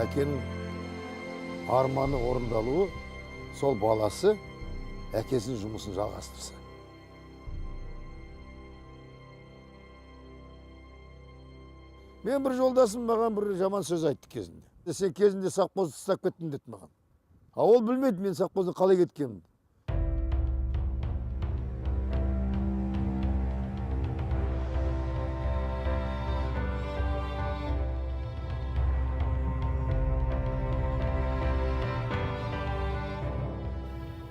әкенің арманы орындалуы, сол баласы әкесінің жұмысын жалғастырса. Мен бір жолдасым маған бір жаман сөз айтты кезінде. Сен кезінде совхозды тастап кеттің деді маған. А ол білмейді мен совхоздан қалай кеткенімді.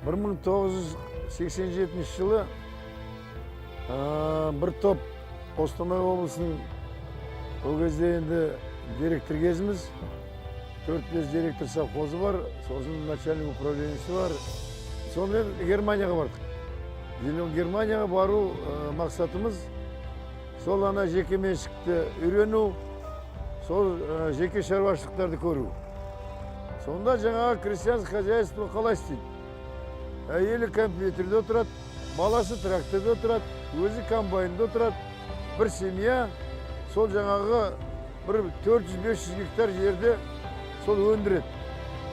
Бір 1987 жылы бір топ Қостанай облысының ол кезде енді директор кезіміз, 4-5 директор совхозы бар, сосын начальник управлениясы бар. Сонымен Германияға бардық. Германияға бару мақсатымыз сол ана жеке меншікті үйрену, сол жеке шаруашылықтарды көру. Сонда жаңағы крестьянское хозяйство қалай істейді? Әйелі компьютерде отырады, баласы тракторда отырады, өзі комбайнда отырады. Бір семья сол жаңағы бір 400-500 гектар жерде сол өндіреді,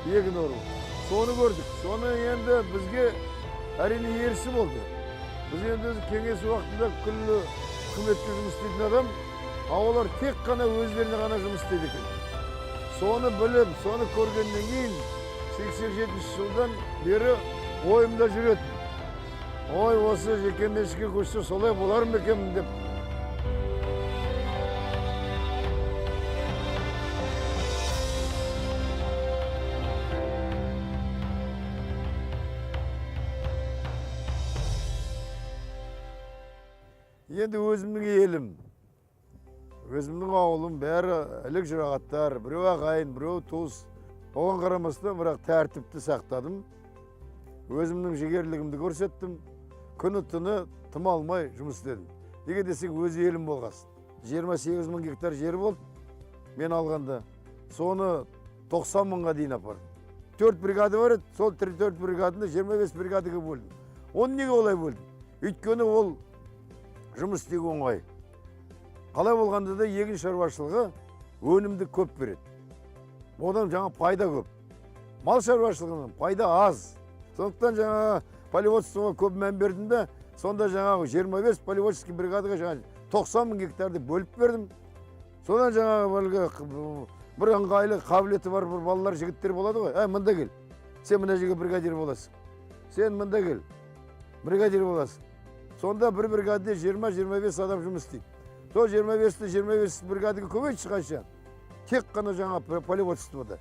егін ору. Соны көрдік. Соны енді бізге әрине ерсі болды. Біз енді кеңес уақытында күллі үкіметке жұмыс істейтін адам, олар тек қана өздеріне ғана жұмыс істейді екен. Соны біліп, соны көргеннен кейін 87 жылдан бері ойымда жүретін. Ой, осы жеке меншікке көшсе солай болар ма екен деп. Енді өзімнің елім, өзімнің ауылым бәрі ілік жұрағаттар, біреу ағайын, біреу туыс. Оған қарамастан бірақ тәртіпті сақтадым. Өзімнің жігерлігімді көрсеттім. Күні түні тым алмай жұмыс істедім. Неге десең, өз елім болғасын. 28 мың гектар жері болды мен алғанда. Соны 90 мыңға дейін апардым. 4 бригада бар еді, сол 4 бригадында 25 бригадаға бөлдім. Оны неге олай бөлдім? Өйткені ол жұмыс істеу оңай. Қалай болғанда да егін шаруашылығы өнімді көп береді. Одан жаңа пайда көп. Мал шаруашылығынан пайда аз. Сондықтан жаңа полеводствоға көп мән бердім де, сонда жаңағы 25 полеводческий бригадаға жаңа 90 мың гектарды бөліп бердім. Содан жаңағы бір ыңғайлы қабілеті бар бір балалар, жігіттер болады ғой. Мында кел. Сен мына жерге бригадир боласың. Сен мында кел. Бригадир боласың. Сонда бір бригадада 20-25 адам жұмыс істейді. Сол 25 бригадаға көбейтші қанша. Тек қана жаңа полеводствода.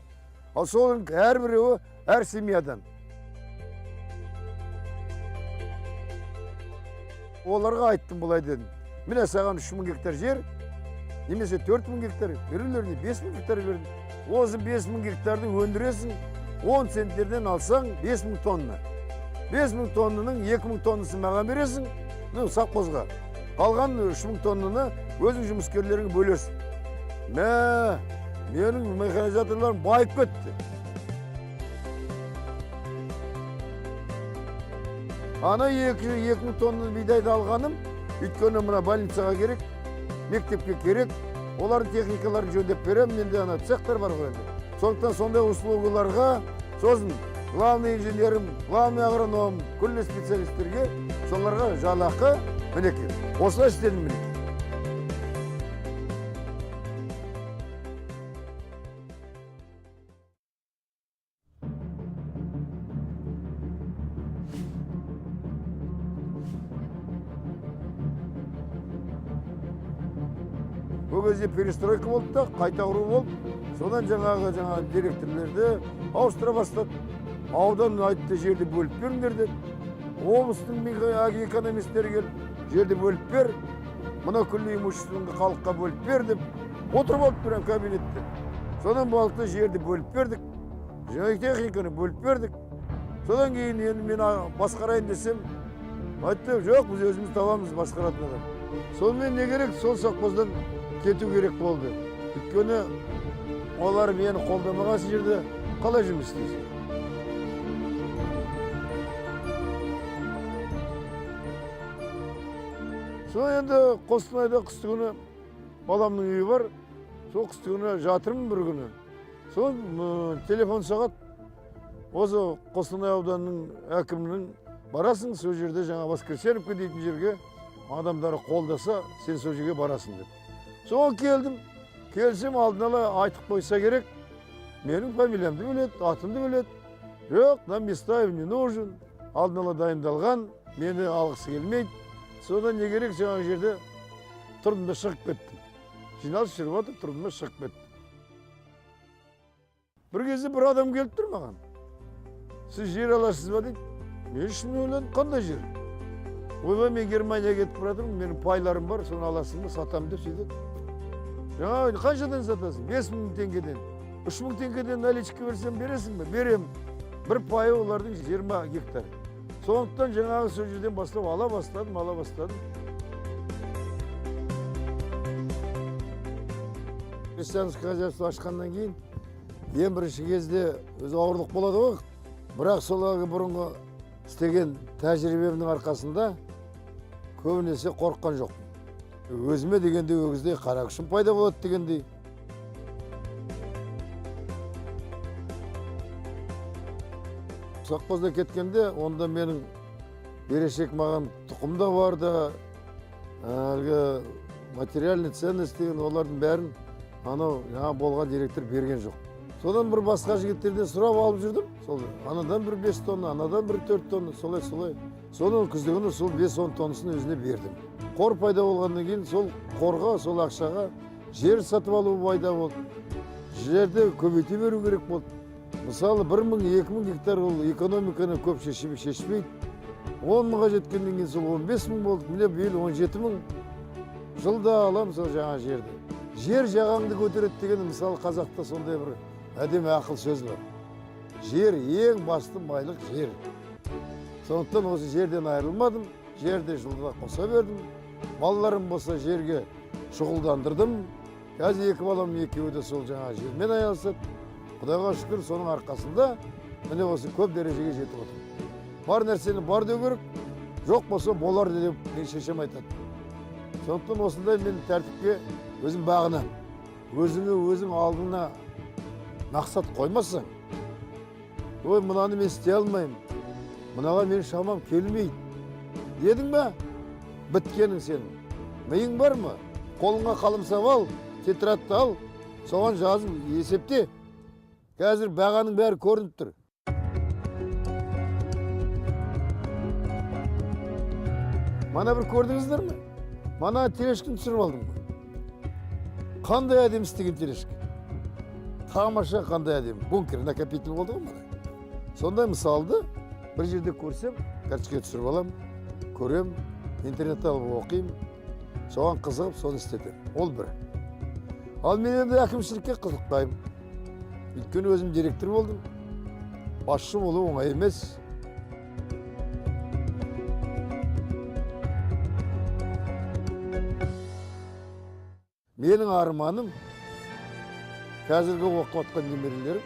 Ал сол әрбіреуі әр семьядан. Оларға айттым бұлай дедім. Міне саған 3 мың гектар жер, немесе 4 мың гектар, біреулеріне 5 мың гектар бердім. Осы 5 мың гектарды өндіресің, 10 центнерден алсаң 5 мың тонна. 5 мың тоннаның 2 мың тоннасын маған бересің, совхозға. Қалған 3 мың тоннаны өзің жұмыскерлеріңе бөлесің. Менің механизаторларым байып кетті. Ана 2 мың тонны бидайды алғаным, өйткені мына больницаға керек, мектепке керек, олардың техникаларын жөндеп берем, менде ана цехтар бар ғой. Сондықтан сондай услугыларға, сосын главный инженерім, главный агроном, күллі специалистерге, соларға жалақы мінеке. Осылай істедім мінеке. Бұл кезде перестройка болды да, қайта құру болды. Содан жаңағы директорлерді ауыстыра бастады. Аудан айтты, жерді бөліп беріңдер деді. Облыстың экономисттері келіп, жерді бөліп бер, мына күллі имуществоны халыққа бөліп бер деп, отырып алып берем кабинетте. Содан балықты жерді бөліп бердік, жаңа техниканы бөліп бердік. Содан кейін енді мен басқарайын десем, айтты, жоқ, біз өзіміз табамыз басқаратын адам. Сонымен не керек, сол совхоздан кету керек болды. Өйткені олар мені қолдамаған жерде қалай жұмыс істейсің? Сол енді Қостанайда қыстыгүні баламның үйі бар. Сол қыстыгүні жатырмын бір күні. Соң телефон сағат осы Қостанай ауданының әкімінің барасың, сол жерде жаңа Воскресеновка дейтін жерге адамдары қолдаса, сен сол жерге барасың деп. Соң келдім, келсем алдын ала айтып қойса керек, менің фамилиямды біледі, атымды біледі. Жоқ, нам Местаев не нужен, алдын ала дайындалған, мені алғысы келмейді. Содан не керек, жаңағы жерде тұрдым да шығып кеттім. Жиналыс жүріп отыр, тұрдым да шығып кеттім. Bir кезде bir adam келіп тұр маған. Сіз жер аласыз ба дейді. Мен үшін ойладым, қандай жер? Ойбай, мен Германияға кетіп баратырмын, менің пайларым бар, соны аласың ба, сатамын деп сөйтеді. Жаңа қаншадан сатасың? 5000 теңгеден. 3000 теңгеден наличка берсем бересің бе? Берем. Bir пайы олардың 20 гектар. Сондықтан жаңағы сол жерден бастап ала бастадым. Крестьянское хозяйство ашқаннан кейін ең бірінші кезде өзі ауырлық болады ғой. Бірақ солағы бұрынғы істеген тәжірибемнің арқасында көбінесе қорыққан жоқ. Өзіме дегенде өгіздей қара күшім пайда болады дегендей. Совхозда кеткенде, онда менің берешек маған тұқым да бар да, материальный ценность деген олардың бәрін анау жаңа болған директор берген жоқ. Содан бір басқа жігіттерден сұрап алып жүрдім. Анадан бір 5 тонна, анадан бір 4 тонна, солай. Соның күздігіні сол 5-10 тоннасын өзіне бердім. Қор пайда болғаннан кейін сол қорға, сол ақшаға жер сатып алу пайда болды. Жерді көбейте беру керек болды. Мысалы 1000-2000 гектар ол экономиканы көп шешпейді. 10 мыңға жеткеннен кейін сол 15 мың болды. Міне биыл 17 мың жылда аламыз жаңа жерді. Жер жағаңды көтереді деген мысалы қазақта сондай бір әдемі ақыл сөз бар. Жер ең басты байлық жер. Сондықтан осы жерден айырылмадым. Жерде жылда қоса бердім. Балаларым болса жерге шұғылдандырдым. Қазір 2 балам екеуі де сол жаңа жермен айналысады. Құдайға шүкір соның арқасында міне осы көп дәрежеге жетіп отыр. Бар нәрсені бар деу керек, жоқ болса болар деп мен шешем айтады. Сондықтан осындай мен тәртіпке өзім бағынамын. Өзің алдына мақсат қоймасаң, ой, мынаны мен істей алмаймын, мынаға мен шамам келмейді дедің ба, біткенің сенің. Миың бар ма? Қолыңа қаламсап ал, тетрадты ал, соған жазып есепте. Қазір бағаның бәрі көрініп тұр. Мана бір көрдіңіздер ме? Мана телешкін түсіріп алдым. Қандай әдем істеген телешкі? Тамаша, қандай әдем. Бункер накопитель болды ғой мана. Сондай мысалды бір жерде көрсем, карточкаға түсіріп алам, көрем, интернетте алып оқимын, соған қызығып, соны істетем. Ол бір. Ал мен енді әкімшілікке қызықпаймын. Өйткені өзім директор болдым. Басшы болу оңай емес. Менің арманым, қазіргі оқып отқан немерелерім,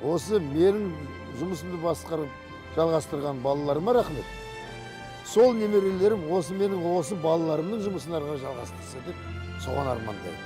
осы менің жұмысымды басқарып жалғастырған балаларыма рахмет. Сол немерелерім осы менің осы балаларымның жұмысын ары қарай жалғастырса деп соған армандаймын.